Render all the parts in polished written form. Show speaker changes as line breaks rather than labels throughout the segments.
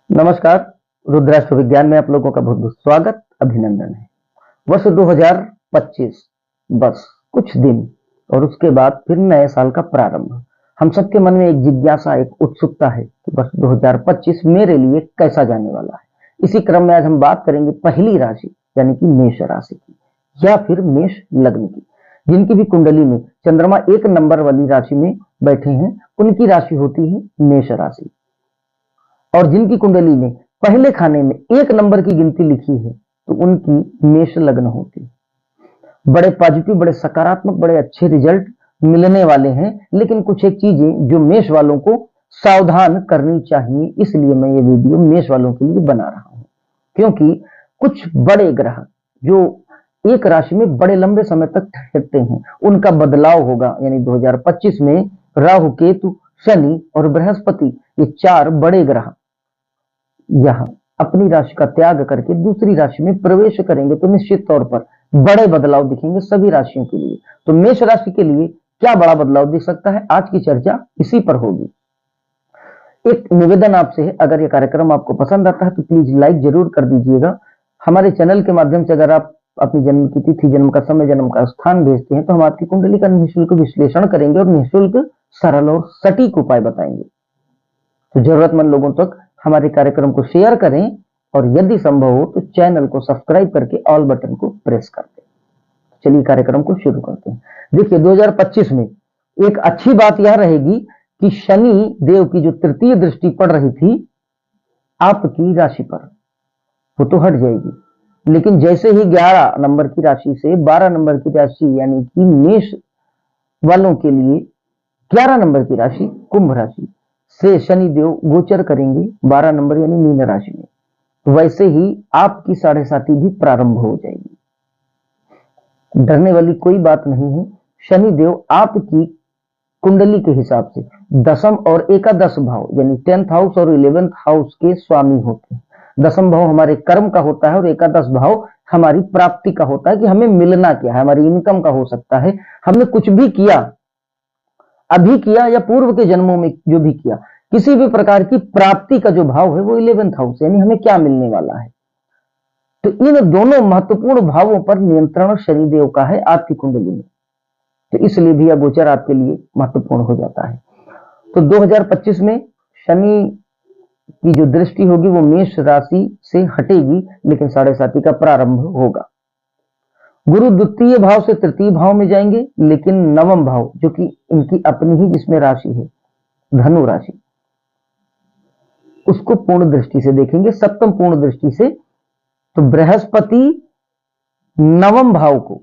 नमस्कार। रुद्राष्ट्र विज्ञान में आप लोगों का बहुत बहुत स्वागत अभिनंदन है। वर्ष 2025 बस कुछ दिन और उसके बाद फिर नए साल का प्रारंभ। हम सबके मन में एक जिज्ञासा, एक उत्सुकता है कि वर्ष 2025 मेरे लिए कैसा जाने वाला है। इसी क्रम में आज हम बात करेंगे पहली राशि यानी कि मेष राशि की या फिर मेष लग्न की, जिनकी भी कुंडली में चंद्रमा 1 नंबर वाली राशि में बैठे हैं, उनकी राशि होती है मेष राशि। और जिनकी कुंडली में पहले खाने में 1 नंबर की गिनती लिखी है तो उनकी मेष लग्न होती है। बड़े पॉजिटिव, बड़े सकारात्मक, बड़े अच्छे रिजल्ट मिलने वाले हैं। लेकिन कुछ एक चीजें जो मेष वालों को सावधान करनी चाहिए, इसलिए मैं ये वीडियो मेष वालों के लिए बना रहा हूं। क्योंकि कुछ बड़े ग्रह जो एक राशि में बड़े लंबे समय तक ठहरते हैं, उनका बदलाव होगा। यानी 2025 में राहु, केतु, शनि और बृहस्पति, ये 4 बड़े ग्रह यहां अपनी राशि का त्याग करके दूसरी राशि में प्रवेश करेंगे तो निश्चित तौर पर बड़े बदलाव दिखेंगे सभी राशियों के लिए। तो मेष राशि के लिए क्या बड़ा बदलाव दिख सकता है, आज की चर्चा इसी पर होगी। एक निवेदन आपसे है, अगर यह कार्यक्रम आपको पसंद आता है तो प्लीज लाइक जरूर कर दीजिएगा। हमारे चैनल के माध्यम से अगर आप अपनी जन्म की तिथि, जन्म का समय, जन्म का स्थान भेजते हैं तो हम आपकी कुंडली का निःशुल्क विश्लेषण करेंगे और निःशुल्क, सरल और सटीक उपाय बताएंगे। तो जरूरतमंद लोगों तक हमारे कार्यक्रम को शेयर करें और यदि संभव हो तो चैनल को सब्सक्राइब करके ऑल बटन को प्रेस कर दें। चलिए कार्यक्रम को शुरू करते हैं। देखिए 2025 में एक अच्छी बात यह रहेगी कि शनि देव की जो तृतीय दृष्टि पड़ रही थी आपकी राशि पर, वो तो हट जाएगी। लेकिन जैसे ही 11 नंबर की राशि से 12 नंबर की राशि यानी कि मेष वालों के लिए 11 नंबर की राशि कुंभ राशि से शनि देव गोचर करेंगे 12 नंबर यानी मीन राशि में, वैसे ही आपकी 7.5 भी प्रारंभ हो जाएगी। डरने वाली कोई बात नहीं है। शनि देव आपकी कुंडली के हिसाब से दसम और एकादश भाव यानी 10th हाउस और 11th हाउस के स्वामी होते हैं। दसम भाव हमारे कर्म का होता है और एकादश भाव हमारी प्राप्ति का होता है कि हमें मिलना क्या है, हमारी इनकम का हो सकता है। हमने कुछ भी किया, अभी किया या पूर्व के जन्मों में जो भी किया, किसी भी प्रकार की प्राप्ति का जो भाव है वो 11th हाउस यानी हमें क्या मिलने वाला है। तो इन दोनों महत्वपूर्ण भावों पर नियंत्रण शनिदेव का है आपकी कुंडली में, तो इसलिए भी यह गोचर आपके लिए महत्वपूर्ण हो जाता है। तो 2025 में शनि की जो दृष्टि होगी वो मेष राशि से हटेगी, लेकिन 7.5 का प्रारंभ होगा। गुरु द्वितीय भाव से तृतीय भाव में जाएंगे, लेकिन नवम भाव जो कि इनकी अपनी ही जिसमें राशि है धनु राशि, उसको पूर्ण दृष्टि से देखेंगे, सप्तम पूर्ण दृष्टि से। तो बृहस्पति नवम भाव को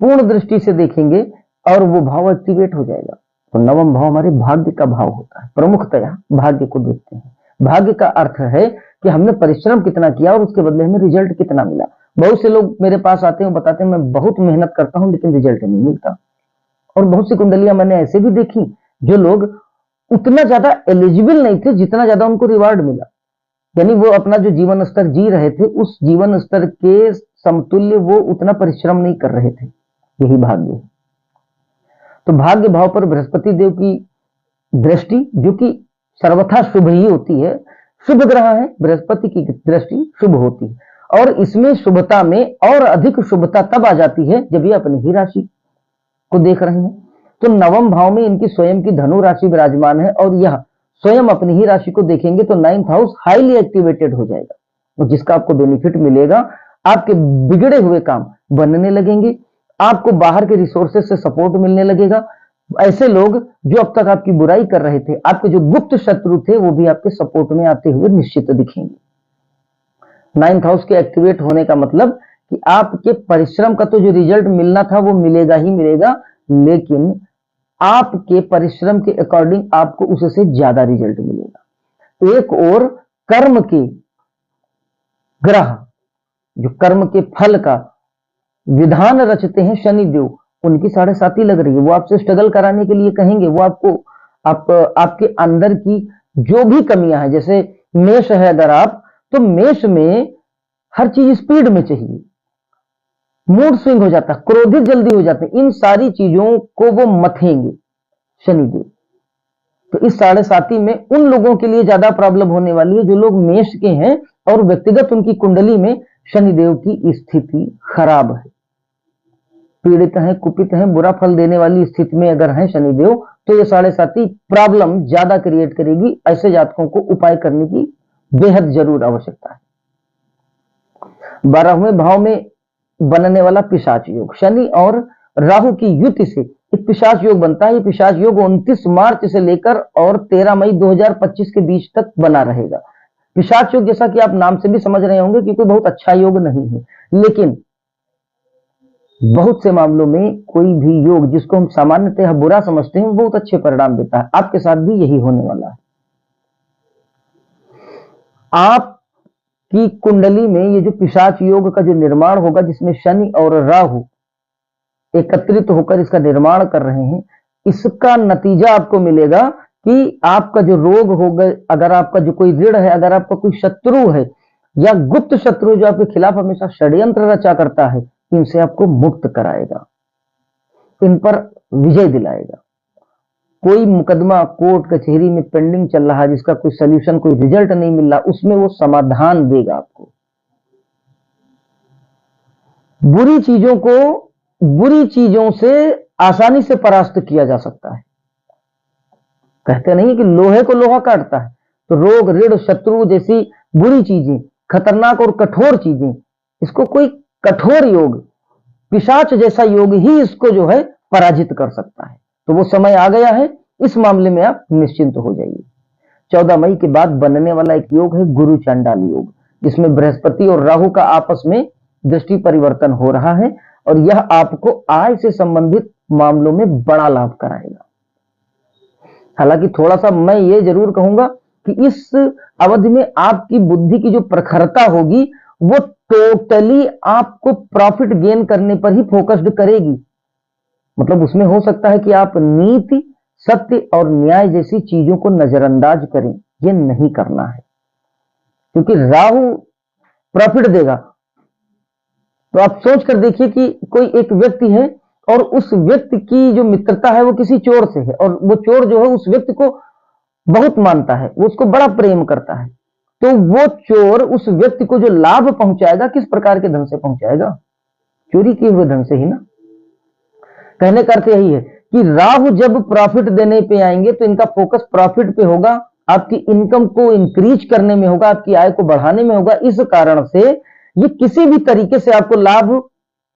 पूर्ण दृष्टि से देखेंगे और वो भाव एक्टिवेट हो जाएगा। तो नवम भाव हमारे भाग्य का भाव होता है, प्रमुखतया भाग्य को देखते हैं। भाग्य का अर्थ है कि हमने परिश्रम कितना किया और उसके बदले हमें रिजल्ट कितना मिला। बहुत से लोग मेरे पास आते हैं, बताते हैं मैं बहुत मेहनत करता हूं लेकिन रिजल्ट नहीं मिलता। और बहुत सी कुंडलियां मैंने ऐसे भी देखी जो लोग उतना ज्यादा एलिजिबल नहीं थे जितना ज्यादा उनको रिवार्ड मिला। यानी वो अपना जो जीवन स्तर जी रहे थे उस जीवन स्तर के समतुल्य वो उतना परिश्रम नहीं कर रहे थे। यही भाग्य है। तो भाग्य भाव पर बृहस्पति देव की दृष्टि जो कि सर्वथा शुभ ही होती है, शुभ ग्रह है, बृहस्पति की दृष्टि शुभ होती है। और इसमें शुभता में और अधिक शुभता तब आ जाती है जब ये अपनी ही राशि को देख रहे हैं। तो नवम भाव में इनकी स्वयं की धनु राशि विराजमान है और यह स्वयं अपनी ही राशि को देखेंगे तो 9th हाउस हाईली एक्टिवेटेड हो जाएगा, तो जिसका आपको बेनिफिट मिलेगा। आपके बिगड़े हुए काम बनने लगेंगे, आपको बाहर के रिसोर्सेज से सपोर्ट मिलने लगेगा। ऐसे लोग जो अब तक आपकी बुराई कर रहे थे, आपके जो गुप्त शत्रु थे, वो भी आपके सपोर्ट में आते हुए निश्चित दिखेंगे। 9th हाउस के एक्टिवेट होने का मतलब कि आपके परिश्रम का तो जो रिजल्ट मिलना था वो मिलेगा ही मिलेगा, लेकिन आपके परिश्रम के अकॉर्डिंग आपको उससे ज्यादा रिजल्ट मिलेगा। एक और कर्म के ग्रह जो कर्म के फल का विधान रचते हैं शनिदेव, उनकी 7.5 लग रही है। वो आपसे स्ट्रगल कराने के लिए कहेंगे, वो आपके अंदर की जो भी कमियां हैं, जैसे मेष है अगर आप, तो मेष में हर चीज स्पीड में चाहिए, मूड स्विंग हो जाता है, क्रोधित जल्दी हो जाते हैं, इन सारी चीजों को वो मथेंगे शनिदेव। तो इस 7.5 में उन लोगों के लिए ज्यादा प्रॉब्लम होने वाली है जो लोग मेष के हैं और व्यक्तिगत उनकी कुंडली में शनिदेव की स्थिति खराब है, पीड़ित हैं, कुपित हैं, बुरा फल देने वाली स्थिति में अगर है शनिदेव, तो ये 7.5 प्रॉब्लम ज्यादा क्रिएट करेगी। ऐसे जातकों को उपाय करने की बेहद जरूर आवश्यकता है। 12वें भाव में बनने वाला पिशाच योग, शनि और राहु की युति से एक पिशाच योग बनता है। ये पिशाच योग 29 मार्च से लेकर और 13 मई 2025 के बीच तक बना रहेगा। पिशाच योग जैसा कि आप नाम से भी समझ रहे होंगे कि कोई बहुत अच्छा योग नहीं है, लेकिन बहुत से मामलों में कोई भी योग जिसको हम सामान्यतः बुरा समझते हैं बहुत अच्छे परिणाम देता है। आपके साथ भी यही होने वाला है। आपकी कुंडली में ये जो पिशाच योग का जो निर्माण होगा, जिसमें शनि और राहु एकत्रित होकर इसका निर्माण कर रहे हैं, इसका नतीजा आपको मिलेगा कि आपका जो रोग होगा, अगर आपका जो कोई ऋण है, अगर आपका कोई शत्रु है या गुप्त शत्रु जो आपके खिलाफ हमेशा षड्यंत्र रचा करता है, इनसे आपको मुक्त कराएगा, इन पर विजय दिलाएगा। कोई मुकदमा कोर्ट कचहरी में पेंडिंग चल रहा है, जिसका कोई सॉल्यूशन, कोई रिजल्ट नहीं मिल रहा, उसमें वो समाधान देगा आपको। बुरी चीजों से आसानी से परास्त किया जा सकता है। कहते नहीं कि लोहे को लोहा काटता है, तो रोग, ऋण, शत्रु जैसी बुरी चीजें, खतरनाक और कठोर चीजें, इसको कोई कठोर योग, पिशाच जैसा योग ही इसको जो है पराजित कर सकता है। तो वो समय आ गया है, इस मामले में आप निश्चिंत हो जाइए। 14 मई के बाद बनने वाला एक योग है गुरु चांडाल योग, जिसमें बृहस्पति और राहु का आपस में दृष्टि परिवर्तन हो रहा है और यह आपको आय से संबंधित मामलों में बड़ा लाभ कराएगा। हालांकि थोड़ा सा मैं ये जरूर कहूंगा कि इस अवधि में आपकी बुद्धि की जो प्रखरता होगी वो टोटली आपको प्रॉफिट गेन करने पर ही फोकस्ड करेगी। मतलब उसमें हो सकता है कि आप नीति, सत्य और न्याय जैसी चीजों को नजरअंदाज करें, ये नहीं करना है, क्योंकि राहु प्रॉफिट देगा। तो आप सोच कर देखिए कि कोई एक व्यक्ति है और उस व्यक्ति की जो मित्रता है वो किसी चोर से है, और वो चोर जो है उस व्यक्ति को बहुत मानता है, वो उसको बड़ा प्रेम करता है, तो वो चोर उस व्यक्ति को जो लाभ पहुंचाएगा किस प्रकार के धन से पहुंचाएगा? चोरी किए हुए धन से ही ना। कहने का अर्थ यही है कि राहु जब प्रॉफिट देने पे आएंगे तो इनका फोकस प्रॉफिट पे होगा, आपकी इनकम को इंक्रीज करने में होगा, आपकी आय को बढ़ाने में होगा। इस कारण से ये किसी भी तरीके से आपको लाभ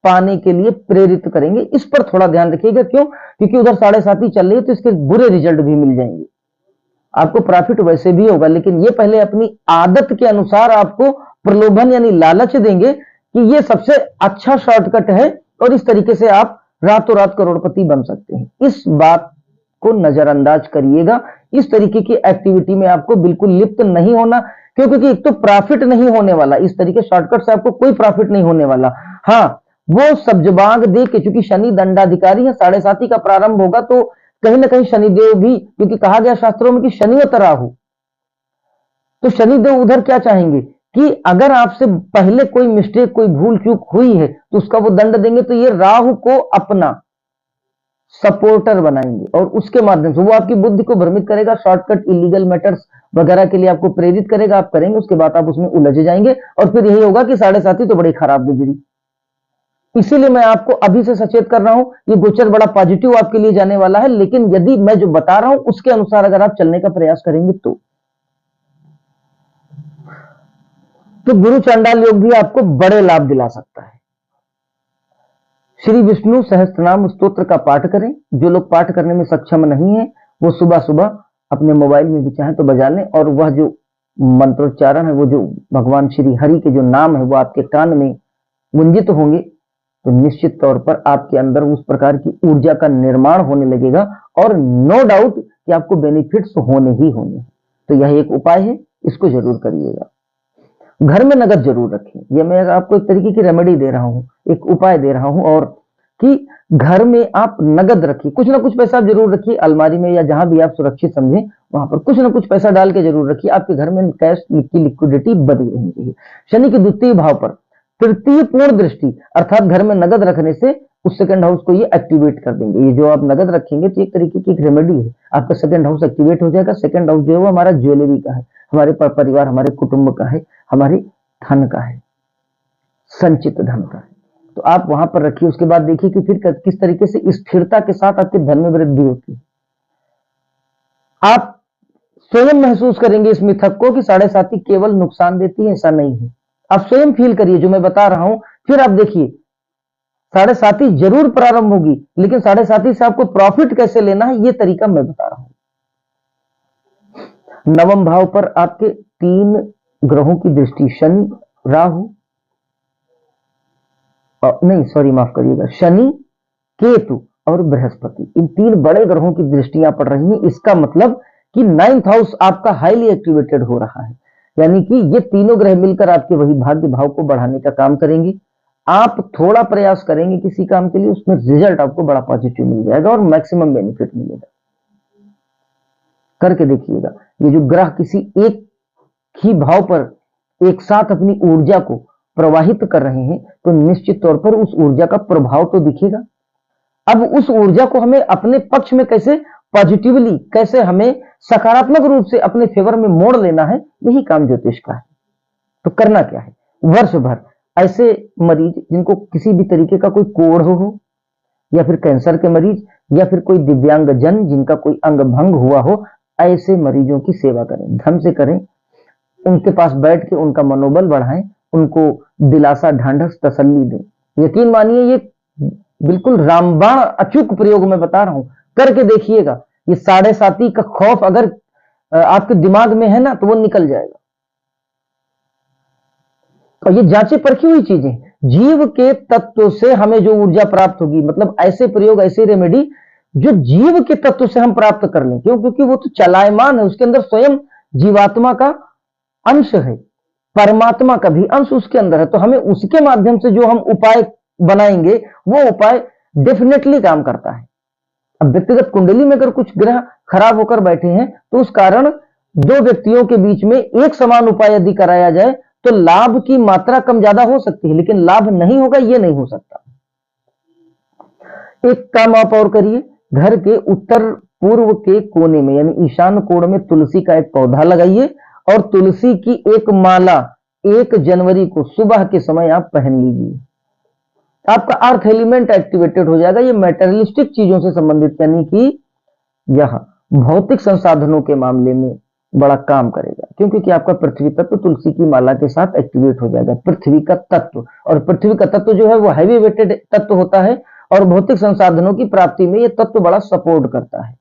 पाने के लिए प्रेरित करेंगे। इस पर थोड़ा ध्यान रखिएगा। क्यों? क्योंकि उधर 7.5 चल रही है, तो इसके बुरे रिजल्ट भी मिल जाएंगे। आपको प्रॉफिट वैसे भी होगा, लेकिन ये पहले अपनी आदत के अनुसार आपको प्रलोभन यानी लालच देंगे कि ये सबसे अच्छा शॉर्टकट है और इस तरीके से आप रातों रात करोड़पति बन सकते हैं। इस बात को नजरअंदाज करिएगा। इस तरीके की एक्टिविटी में आपको बिल्कुल लिप्त नहीं होना, क्योंकि एक तो प्रॉफिट नहीं होने वाला, इस तरीके शॉर्टकट से आपको कोई प्रॉफिट नहीं होने वाला। हाँ, वो सब्जबाग दे के, चूंकि शनि दंडाधिकारी है, 7.5 का प्रारंभ होगा, तो कहीं ना कहीं शनिदेव भी, क्योंकि कहा गया शास्त्रों में कि शनिवत राहु, तो शनिदेव उधर क्या चाहेंगे कि अगर आपसे पहले कोई मिस्टेक, कोई भूल चूक हुई है तो उसका वो दंड देंगे, तो ये राहु को अपना सपोर्टर बनाएंगे और उसके माध्यम से वो आपकी बुद्धि को भ्रमित करेगा, शॉर्टकट, इलीगल मैटर्स वगैरह के लिए आपको प्रेरित करेगा, आप करेंगे, उसके बाद आप उसमें उलझ जाएंगे और फिर यही होगा कि 7.5 तो बड़ी खराब गुजरी। इसीलिए मैं आपको अभी से सचेत कर रहा हूं, ये गोचर बड़ा पॉजिटिव आपके लिए जाने वाला है, लेकिन यदि मैं जो बता रहा हूं उसके अनुसार अगर आप चलने का प्रयास करेंगे तो गुरु चांडाल योग भी आपको बड़े लाभ दिला सकता है। श्री विष्णु सहस्त्रनाम स्तोत्र का पाठ करें। जो लोग पाठ करने में सक्षम नहीं है वो सुबह सुबह अपने मोबाइल में भी चाहे तो बजा लें, और वह जो मंत्रोच्चारण है, वो जो भगवान श्री हरि के जो नाम है वो आपके कान में गुंजित होंगे, तो निश्चित तौर पर आपके अंदर उस प्रकार की ऊर्जा का निर्माण होने लगेगा और नो डाउट कि आपको बेनिफिट्स होने ही होंगे। तो यह एक उपाय है, इसको जरूर करिएगा। घर में नगद जरूर रखें। यह मैं आपको एक तरीके की रेमेडी दे रहा हूं, एक उपाय दे रहा हूं, और कि घर में आप नगद रखिए, कुछ ना कुछ पैसा आप जरूर रखिए, अलमारी में या जहां भी आप सुरक्षित समझें वहां पर कुछ ना कुछ पैसा डाल के जरूर रखिए। आपके घर में कैश की लिक्विडिटी बनी रहनी चाहिए। शनि के द्वितीय भाव पर तृतीय पूर्ण दृष्टि, अर्थात घर में नगद रखने से उस सेकंड हाउस को ये एक्टिवेट कर देंगे। ये जो आप नगद रखेंगे तो एक तरीके की एक रेमेडी है, आपका सेकंड हाउस एक्टिवेट हो जाएगा। सेकंड हाउस जो है वो हमारा ज्वेलरी का है, हमारे परिवार, हमारे कुटुंब का है, हमारे धन का है, संचित धन का है। तो आप वहां पर रखिए। उसके बाद देखिए कि फिर किस तरीके से स्थिरता के साथ आपके धन में वृद्धि होती है। आप स्वयं महसूस करेंगे इस मिथक को कि साढ़े साथी केवल नुकसान देती है, ऐसा नहीं है। आप स्वयं फील करिए जो मैं बता रहा हूं, फिर आप देखिए साढ़े साथी जरूर प्रारंभ होगी, लेकिन साढ़े साथी से आपको प्रॉफिट कैसे लेना है ये तरीका मैं बता रहा हूं। नवम भाव पर आपके 3 ग्रहों की दृष्टि, शनि, राहु, नहीं सॉरी माफ करिएगा, शनि, केतु और बृहस्पति, इन 3 बड़े ग्रहों की दृष्टियां पड़ रही हैं। इसका मतलब कि 9th हाउस आपका हाईली एक्टिवेटेड हो रहा है, यानी कि ये तीनों ग्रह मिलकर आपके वही भाग्य भाव को बढ़ाने का काम करेंगे। आप थोड़ा प्रयास करेंगे किसी काम के लिए, उसमें रिजल्ट आपको बड़ा पॉजिटिव मिल जाएगा और मैक्सिमम बेनिफिट मिलेगा। करके देखिएगा। ये जो ग्रह किसी एक ही भाव पर एक साथ अपनी ऊर्जा को प्रवाहित कर रहे हैं तो निश्चित तौर पर उस ऊर्जा का प्रभाव तो दिखेगा। अब उस ऊर्जा को हमें अपने पक्ष में कैसे पॉजिटिवली, कैसे हमें सकारात्मक रूप से अपने फेवर में मोड़ लेना है, यही काम ज्योतिष का है। तो करना क्या है, वर्ष भर ऐसे मरीज जिनको किसी भी तरीके का कोई कोढ़ हो, या फिर कैंसर के मरीज, या फिर कोई दिव्यांग जन जिनका कोई अंग भंग हुआ हो, ऐसे मरीजों की सेवा करें, धर्म से करें। उनके पास बैठ के उनका मनोबल बढ़ाएं, उनको दिलासा, ढांढस, तसल्ली दें। यकीन मानिए ये बिल्कुल रामबाण अचूक प्रयोग मैं बता रहा हूं, करके देखिएगा। ये साढ़े साथी का खौफ अगर आपके दिमाग में है ना तो वो निकल जाएगा। और ये जांचे परखी हुई चीजें, जीव के तत्व से हमें जो ऊर्जा प्राप्त होगी, मतलब ऐसे प्रयोग, ऐसे रेमेडी जो जीव के तत्व से हम प्राप्त कर लें। क्यों? क्योंकि वो तो चलायमान है, उसके अंदर स्वयं जीवात्मा का अंश है, परमात्मा का भी अंश उसके अंदर है। तो हमें उसके माध्यम से जो हम उपाय बनाएंगे वो उपाय डेफिनेटली काम करता है। अब व्यक्तिगत कुंडली में अगर कुछ ग्रह खराब होकर बैठे हैं तो उस कारण 2 व्यक्तियों के बीच में एक समान उपाय यदि कराया जाए तो लाभ की मात्रा कम ज्यादा हो सकती है, लेकिन लाभ नहीं होगा ये नहीं हो सकता। एक काम आप और करिए, घर के उत्तर पूर्व के कोने में यानी ईशान कोण में तुलसी का एक पौधा लगाइए और तुलसी की एक माला 1 जनवरी को सुबह के समय आप पहन लीजिए। आपका अर्थ एलिमेंट एक्टिवेटेड हो जाएगा। ये मैटेरियलिस्टिक चीजों से संबंधित, यानी कि यह भौतिक संसाधनों के मामले में बड़ा काम करेगा। क्योंकि आपका पृथ्वी तत्व तुलसी की माला के साथ एक्टिवेट हो जाएगा। पृथ्वी का तत्व, और पृथ्वी का तत्व जो है वो हैवी वेटेड तत्व होता है और भौतिक संसाधनों की प्राप्ति में यह तत्व बड़ा सपोर्ट करता है।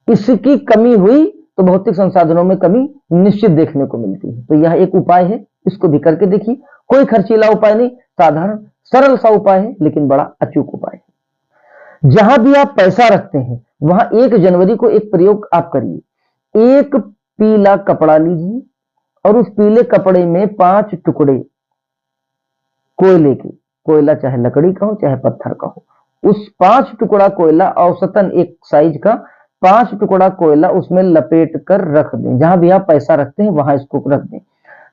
इसकी कमी हुई तो भौतिक संसाधनों में कमी निश्चित देखने को मिलती है। तो यह एक उपाय है, इसको भी करके देखिए। कोई खर्चीला उपाय नहीं, साधारण सरल सा उपाय है, लेकिन बड़ा अचूक उपाय है। जहां भी आप पैसा रखते हैं वहां 1 जनवरी को एक प्रयोग आप करिए। एक पीला कपड़ा लीजिए और उस पीले कपड़े में 5 टुकड़े कोयले के, कोयला चाहे लकड़ी का हो चाहे पत्थर का हो, उस 5 टुकड़ा कोयला, औसतन एक साइज का 5 टुकड़ा कोयला उसमें लपेट कर रख दें। जहां भी आप पैसा रखते हैं वहां इसको रख दें।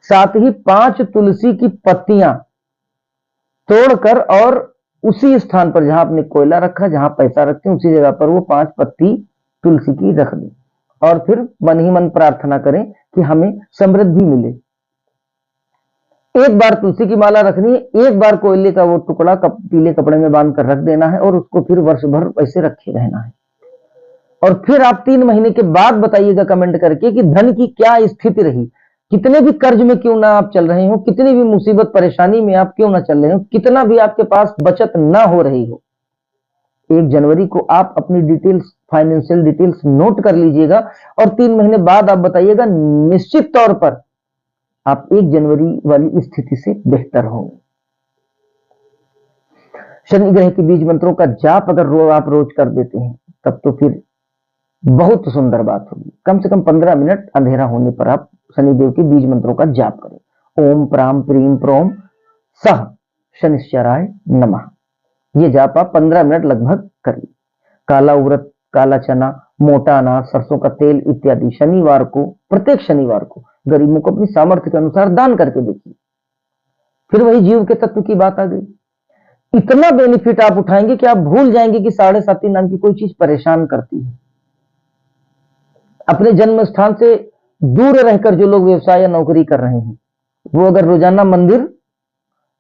साथ ही 5 तुलसी की पत्तियां तोड़कर और उसी स्थान पर जहां आपने कोयला रखा, जहां पैसा रखते हैं, उसी जगह पर वो 5 पत्ती तुलसी की रख दें और फिर मन ही मन प्रार्थना करें कि हमें समृद्धि मिले। एक बार तुलसी की माला रखनी है, एक बार कोयले का वो टुकड़ा पीले कपड़े में बांध कर रख देना है और उसको फिर वर्ष भर ऐसे रखे रहना है। और फिर आप 3 महीने के बाद बताइएगा कमेंट करके कि धन की क्या स्थिति रही, कितने भी कर्ज में क्यों ना आप चल रहे हो, कितनी भी मुसीबत परेशानी में आप क्यों ना चल रहे हो, कितना भी आपके पास बचत ना हो रही हो। 1 जनवरी को आप अपनी डिटेल्स, फाइनेंशियल डिटेल्स नोट कर लीजिएगा और 3 महीने बाद आप बताइएगा, निश्चित तौर पर आप 1 जनवरी वाली स्थिति से बेहतर होंगे। शनि ग्रह के बीज मंत्रों का जाप अगर आप रोज कर देते हैं तब तो फिर बहुत सुंदर बात होगी। कम से कम 15 मिनट अंधेरा होने पर आप शनिदेव के बीज मंत्रों का जाप करें। ओम प्राम प्रीम प्रोम सह शनिश्चराय नमः। ये जाप आप 15 मिनट लगभग करिए। काला उड़द, काला चना, मोटा अनाज, सरसों का तेल इत्यादि शनिवार को, प्रत्येक शनिवार को गरीबों को अपनी सामर्थ्य के अनुसार दान करके देखिए। फिर वही जीव के तत्व की बात आ गई। इतना बेनिफिट आप उठाएंगे कि आप भूल जाएंगे कि 7.5 नाम की कोई चीज परेशान करती है। अपने जन्म स्थान से दूर रहकर जो लोग व्यवसाय या नौकरी कर रहे हैं, वो अगर रोजाना मंदिर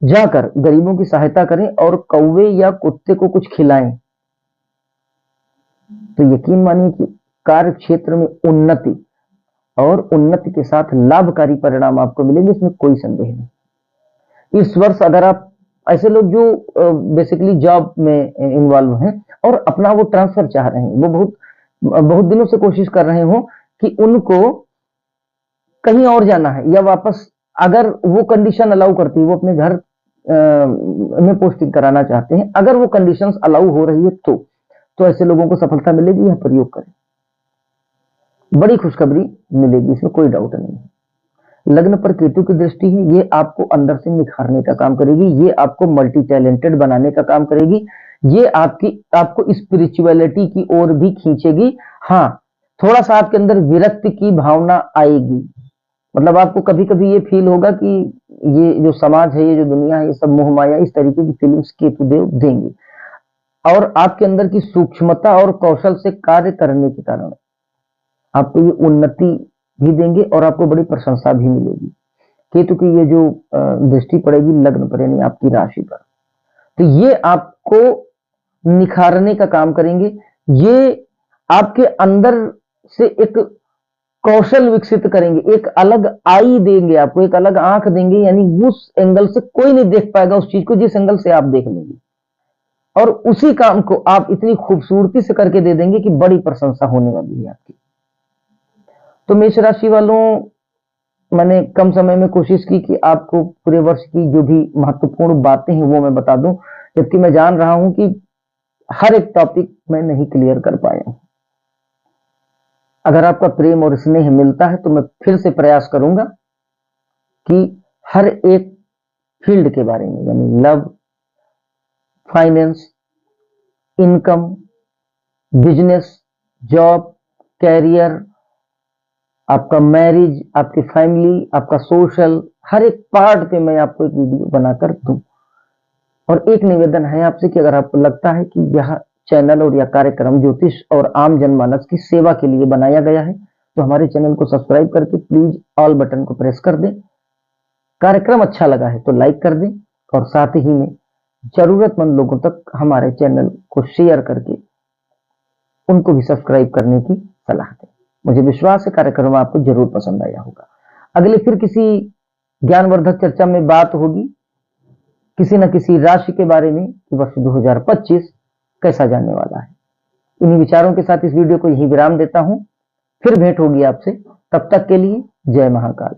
जाकर गरीबों की सहायता करें और कौवे या कुत्ते को कुछ खिलाएं, तो यकीन मानिए कि कार्य क्षेत्र में उन्नति और उन्नति के साथ लाभकारी परिणाम आपको मिलेंगे, इसमें कोई संदेह नहीं। इस वर्ष अगर आप ऐसे लोग जो बेसिकली जॉब में इन्वॉल्व हैं और अपना वो ट्रांसफर चाह रहे हैं, वो बहुत दिनों से कोशिश कर रहे हो कि उनको कहीं और जाना है या वापस, अगर वो कंडीशन अलाउ करती है, वो अपने घर में पोस्टिंग कराना चाहते हैं, अगर वो कंडीशंस अलाउ हो रही है तो ऐसे लोगों को सफलता मिलेगी। यह प्रयोग करें, बड़ी खुशखबरी मिलेगी, इसमें कोई डाउट नहीं है। लग्न पर केतु की दृष्टि है, ये आपको अंदर से निखारने का काम करेगी, ये आपको मल्टी टैलेंटेड बनाने का काम करेगी, ये आपको स्पिरिचुअलिटी की ओर भी खींचेगी। हाँ, थोड़ा सा आपके अंदर विरक्ति की भावना आएगी, मतलब आपको कभी कभी ये फील होगा कि ये जो समाज है, ये जो दुनिया है, ये सब मोह माया, इस तरीके की फीलिंग्स केतुदेव देंगे। और आपके अंदर की सूक्ष्मता और कौशल से कार्य करने के कारण आपको ये उन्नति भी देंगे और आपको बड़ी प्रशंसा भी मिलेगी। केतु की ये जो दृष्टि पड़ेगी लग्न पर, यानी आपकी राशि पर, तो ये आपको निखारने का काम करेंगे। ये आपके अंदर से एक कौशल विकसित करेंगे, एक अलग आई देंगे आपको, एक अलग आंख देंगे, यानी उस एंगल से कोई नहीं देख पाएगा उस चीज को जिस एंगल से आप देख लेंगे, और उसी काम को आप इतनी खूबसूरती से करके दे देंगे कि बड़ी प्रशंसा होने वाली है आपकी। तो मेष राशि वालों, मैंने कम समय में कोशिश की कि आपको पूरे वर्ष की जो भी महत्वपूर्ण बातें हैं वो मैं बता दूं, जबकि मैं जान रहा हूं कि हर एक टॉपिक मैं नहीं क्लियर कर पाया हूं। अगर आपका प्रेम और स्नेह मिलता है तो मैं फिर से प्रयास करूंगा कि हर एक फील्ड के बारे में, यानी love, finance, income, business, job, career, आपका मैरिज, आपकी फैमिली, आपका सोशल, हर एक पार्ट पे मैं आपको एक वीडियो बनाकर दूं। और एक निवेदन है आपसे कि अगर आपको लगता है कि यह चैनल और यह कार्यक्रम ज्योतिष और आम जनमानस की सेवा के लिए बनाया गया है, तो हमारे चैनल को सब्सक्राइब करके प्लीज ऑल बटन को प्रेस कर दें। कार्यक्रम अच्छा लगा है तो लाइक कर दें, और साथ ही में जरूरतमंद लोगों तक हमारे चैनल को शेयर करके उनको भी सब्सक्राइब करने की सलाह दें। मुझे विश्वास है कार्यक्रम आपको जरूर पसंद आया होगा। अगले फिर किसी ज्ञानवर्धक चर्चा में बात होगी किसी न किसी राशि के बारे में कि वर्ष 2025 कैसा जाने वाला है। इन्हीं विचारों के साथ इस वीडियो को यहीं विराम देता हूं, फिर भेंट होगी आपसे, तब तक के लिए जय महाकाल।